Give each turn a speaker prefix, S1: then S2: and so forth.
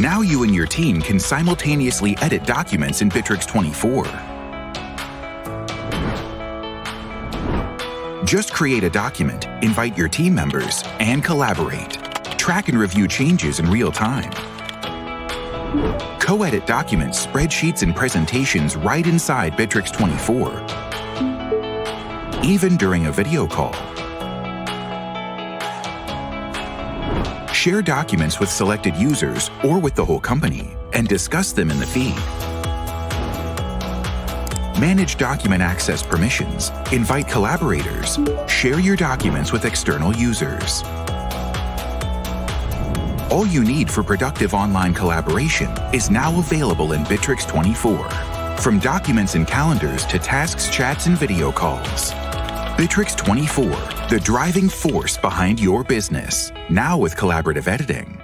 S1: Now you and your team can simultaneously edit documents in Bitrix24. Just create a document, invite your team members, and collaborate. Track and review changes in real time. Co-edit documents, spreadsheets, and presentations right inside Bitrix24, even during a video call. Share documents with selected users or with the whole company and discuss them in the feed. Manage document access permissions, invite collaborators, share your documents with external users. All you need for productive online collaboration is now available in Bitrix24. From documents and calendars to tasks, chats, and video calls. Bitrix24, the driving force behind your business, now with collaborative editing.